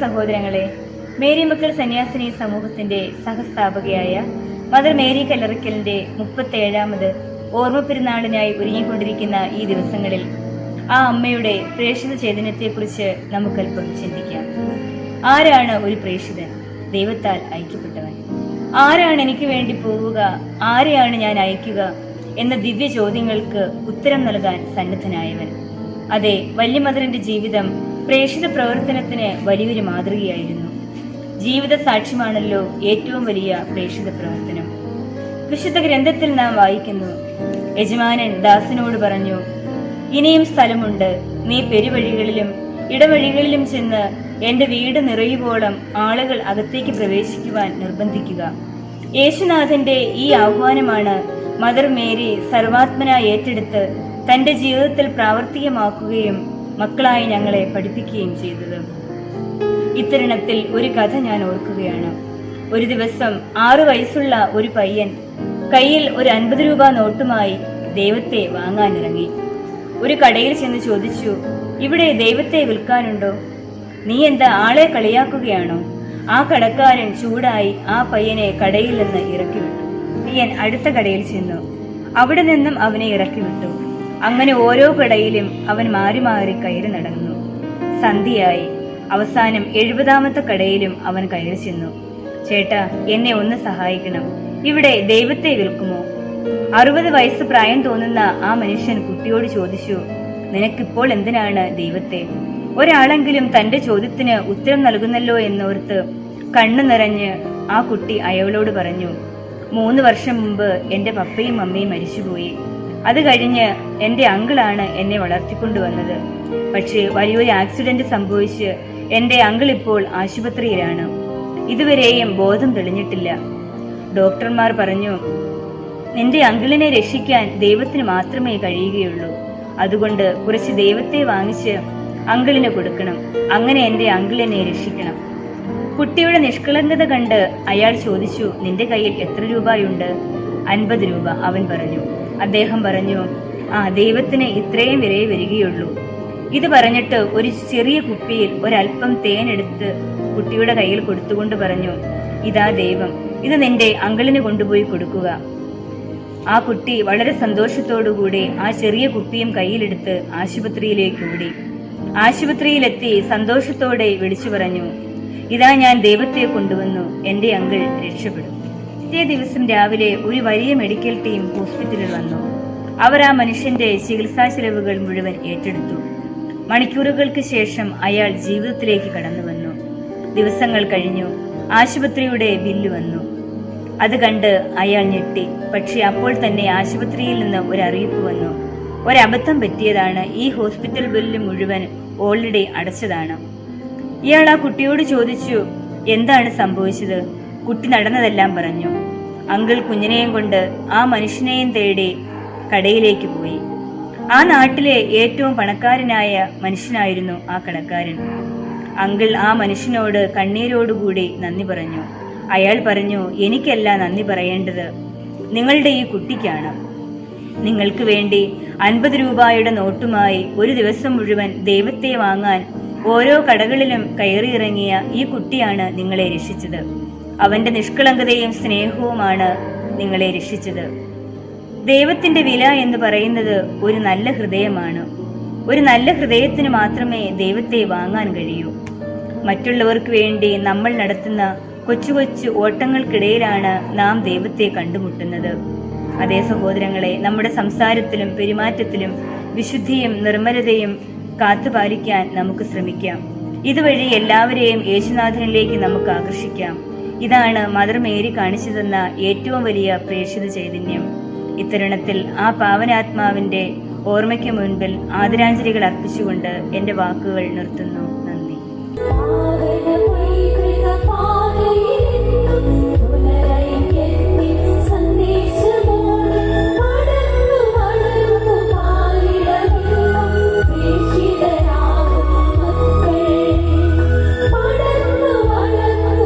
സഹോദരങ്ങളെ, മേരി മക്കൾ സന്യാസിനി സമൂഹത്തിന്റെ സഹസ്ഥാപകയായ മദർ മേരി കല്ലറയ്ക്കലിന്റെ 37ാമത് ഓർമ്മ പെരുന്നാളിനായി ഒരുങ്ങിക്കൊണ്ടിരിക്കുന്ന ഈ ദിവസങ്ങളിൽ ആ അമ്മയുടെ പ്രേക്ഷിത ചൈതന്യത്തെക്കുറിച്ച് നമുക്കല്പം ചിന്തിക്കാം. ആരാണ് ഒരു പ്രേക്ഷിതൻ? ദൈവത്താൽ അയക്കപ്പെട്ടവൻ. ആരാണ് എനിക്ക് വേണ്ടി പോവുക, ആരെയാണ് ഞാൻ അയക്കുക എന്ന ദിവ്യ ചോദ്യങ്ങൾക്ക് ഉത്തരം നൽകാൻ സന്നദ്ധനായവൻ. അതെ, വല്യമദറിന്റെ ജീവിതം പ്രേക്ഷിത പ്രവർത്തനത്തിന് വലിയൊരു മാതൃകയായിരുന്നു. ജീവിത സാക്ഷ്യമാണല്ലോ ഏറ്റവും വലിയ പ്രേക്ഷിത പ്രവർത്തനം. വിശുദ്ധ ഗ്രന്ഥത്തിൽ നാം വായിക്കുന്നു, യജമാനൻ ദാസനോട് പറഞ്ഞു, ഇനിയും സ്ഥലമുണ്ട്, നീ പെരുവഴികളിലും ഇടവഴികളിലും ചെന്ന് എന്റെ വീട് നിറയുവോളം ആളുകൾ അകത്തേക്ക് പ്രവേശിക്കുവാൻ നിർബന്ധിക്കുക. യേശുനാഥന്റെ ഈ ആഹ്വാനമാണ് മദർ മേരി സർവാത്മന ഏറ്റെടുത്ത് തന്റെ ജീവിതത്തിൽ പ്രാവർത്തികമാക്കുകയും മക്കളായി ഞങ്ങളെ പഠിപ്പിക്കുകയും ചെയ്തത്. ഇത്തരുണത്തിൽ ഒരു കഥ ഞാൻ ഓർക്കുകയാണ്. ഒരു ദിവസം 6 വയസ്സുള്ള ഒരു പയ്യൻ കയ്യിൽ ഒരു 50 രൂപ നോട്ടുമായി ദൈവത്തെ വാങ്ങാനിറങ്ങി. ഒരു കടയിൽ ചെന്ന് ചോദിച്ചു, ഇവിടെ ദൈവത്തെ വിൽക്കാനുണ്ടോ? നീ എന്താ ആളെ കളിയാക്കുകയാണോ? ആ കടക്കാരൻ ചൂടായി ആ പയ്യനെ കടയിൽ നിന്ന് ഇറക്കി വിട്ടു. പയ്യൻ അടുത്ത കടയിൽ ചെന്നു, അവിടെ നിന്നും അവനെ ഇറക്കി വിട്ടു. അങ്ങനെ ഓരോ കടയിലും അവൻ മാറി മാറി കയറി നടന്നു. സന്ധ്യയായി. അവസാനം 70ാമത്തെ കടയിലും അവൻ കയറി ചെന്നു. ചേട്ടാ, എന്നെ ഒന്ന് സഹായിക്കണം, ഇവിടെ ദൈവത്തെ വിൽക്കുമോ? 60 വയസ്സ് പ്രായം തോന്നുന്ന ആ മനുഷ്യൻ കുട്ടിയോട് ചോദിച്ചു, നിനക്കിപ്പോൾ എന്തിനാണ് ദൈവത്തെ? ഒരാളെങ്കിലും തന്റെ ചോദ്യത്തിന് ഉത്തരം നൽകുന്നല്ലോ എന്നോർത്ത് കണ്ണു നിറഞ്ഞ് ആ കുട്ടി അയാളോട് പറഞ്ഞു, 3 വർഷം മുമ്പ് എന്റെ പപ്പയും അമ്മയും മരിച്ചുപോയി. അത് കഴിഞ്ഞ് എന്റെ അങ്കിളാണ് എന്നെ വളർത്തിക്കൊണ്ടുവന്നത്. പക്ഷേ വലിയൊരു ആക്സിഡന്റ് സംഭവിച്ച് എന്റെ അങ്കിൾ ഇപ്പോൾ ആശുപത്രിയിലാണ്. ഇതുവരെയും ബോധം തെളിഞ്ഞിട്ടില്ല. ഡോക്ടർമാർ പറഞ്ഞു, നിന്റെ അങ്കിളിനെ രക്ഷിക്കാൻ ദൈവത്തിന് മാത്രമേ കഴിയുകയുള്ളൂ. അതുകൊണ്ട് കുറച്ച് ദൈവത്തെ വാങ്ങിച്ച് അങ്കിളിന് കൊടുക്കണം. അങ്ങനെ എന്റെ അങ്കിളിനെ രക്ഷിക്കണം. കുട്ടിയുടെ നിഷ്കളങ്കത കണ്ട് അയാൾ ചോദിച്ചു, നിന്റെ കയ്യിൽ എത്ര രൂപയുണ്ട്? 50 രൂപ, അവൻ പറഞ്ഞു. അദ്ദേഹം പറഞ്ഞു, ദൈവത്തിന് ഇത്രയും വിലയെ വരികയുള്ളൂ. ഇത് പറഞ്ഞിട്ട് ഒരു ചെറിയ കുപ്പിയിൽ ഒരൽപ്പം തേനെടുത്ത് കുട്ടിയുടെ കയ്യിൽ കൊടുത്തുകൊണ്ട് പറഞ്ഞു, ഇതാ ദൈവം, ഇത് നിന്റെ അങ്കിളിന് കൊണ്ടുപോയി കൊടുക്കുക. ആ കുട്ടി വളരെ സന്തോഷത്തോടുകൂടി ആ ചെറിയ കുപ്പിയും കയ്യിലെടുത്ത് ആശുപത്രിയിലേക്ക് ഓടി. ആശുപത്രിയിലെത്തി സന്തോഷത്തോടെ വിളിച്ചു പറഞ്ഞു, ഇതാ ഞാൻ ദൈവത്തെ കൊണ്ടുവന്നു, എന്റെ അങ്കിൾ രക്ഷപ്പെടും. പിറ്റേ ദിവസം രാവിലെ ഒരു വലിയ മെഡിക്കൽ ടീം ഹോസ്പിറ്റലിൽ വന്നു. അവർ ആ മനുഷ്യന്റെ ചികിത്സാ ചെലവുകൾ മുഴുവൻ ഏറ്റെടുത്തു. മണിക്കൂറുകൾക്ക് ശേഷം അയാൾ ജീവിതത്തിലേക്ക് കടന്നു വന്നു. ദിവസങ്ങൾ കഴിഞ്ഞു. ആശുപത്രിയുടെ ബില്ല് വന്നു. അത് കണ്ട് അയാൾ ഞെട്ടി. പക്ഷെ അപ്പോൾ തന്നെ ആശുപത്രിയിൽ നിന്ന് ഒരു അറിയിപ്പ് വന്നു, ഒരബദ്ധം പറ്റിയതാണ്, ഈ ഹോസ്പിറ്റൽ ബില്ല് മുഴുവൻ ഓൾറെഡി അടച്ചതാണ്. ഇയാൾ ആ കുട്ടിയോട് ചോദിച്ചു, എന്താണ് സംഭവിച്ചത്? കുട്ടി നടന്നതെല്ലാം പറഞ്ഞു. അങ്കിൾ കുഞ്ഞിനെയും കൊണ്ട് ആ മനുഷ്യനെയും തേടി കടയിലേക്ക് പോയി. ആ നാട്ടിലെ ഏറ്റവും പണക്കാരനായ മനുഷ്യനായിരുന്നു ആ കടക്കാരൻ. അങ്കിൾ ആ മനുഷ്യനോട് കണ്ണീരോടുകൂടി നന്ദി പറഞ്ഞു. അയാൾ പറഞ്ഞു, എനിക്കല്ല നന്ദി പറയേണ്ടത്, നിങ്ങളുടെ ഈ കുട്ടിക്കാണ്. നിങ്ങൾക്ക് വേണ്ടി 50 രൂപയുടെ നോട്ടുമായി ഒരു ദിവസം മുഴുവൻ ദൈവത്തെ വാങ്ങാൻ ഓരോ കടകളിലും കയറിയിറങ്ങിയ ഈ കുട്ടിയാണ് നിങ്ങളെ രക്ഷിച്ചത്. അവന്റെ നിഷ്കളങ്കതയും സ്നേഹവുമാണ് നിങ്ങളെ രക്ഷിച്ചത്. ദൈവത്തിന്റെ വില എന്ന് പറയുന്നത് ഒരു നല്ല ഹൃദയമാണ്. ഒരു നല്ല ഹൃദയത്തിന് മാത്രമേ ദൈവത്തെ വാങ്ങാൻ കഴിയൂ. മറ്റുള്ളവർക്ക് വേണ്ടി നമ്മൾ നടത്തുന്ന കൊച്ചു കൊച്ചു ഓട്ടങ്ങൾക്കിടയിലാണ് നാം ദൈവത്തെ കണ്ടുമുട്ടുന്നത്. അതേ സഹോദരങ്ങളെ, നമ്മുടെ സംസാരത്തിലും പെരുമാറ്റത്തിലും വിശുദ്ധിയും നിർമ്മലതയും കാത്തുപാലിക്കാൻ നമുക്ക് ശ്രമിക്കാം. ഇതുവഴി എല്ലാവരെയും യേശുനാഥനിലേക്ക് നമുക്ക് ആകർഷിക്കാം. ഇതാണ് മദർ മേരി കാണിച്ചു തന്ന ഏറ്റവും വലിയ പ്രേക്ഷിത ചൈതന്യം. ഇത്തരുണത്തിൽ ആ പാവനാത്മാവിന്റെ ഓർമ്മയ്ക്ക് മുൻപിൽ ആദരാഞ്ജലികൾ അർപ്പിച്ചുകൊണ്ട് എന്റെ വാക്കുകൾ നിർത്തുന്നു. നന്ദി.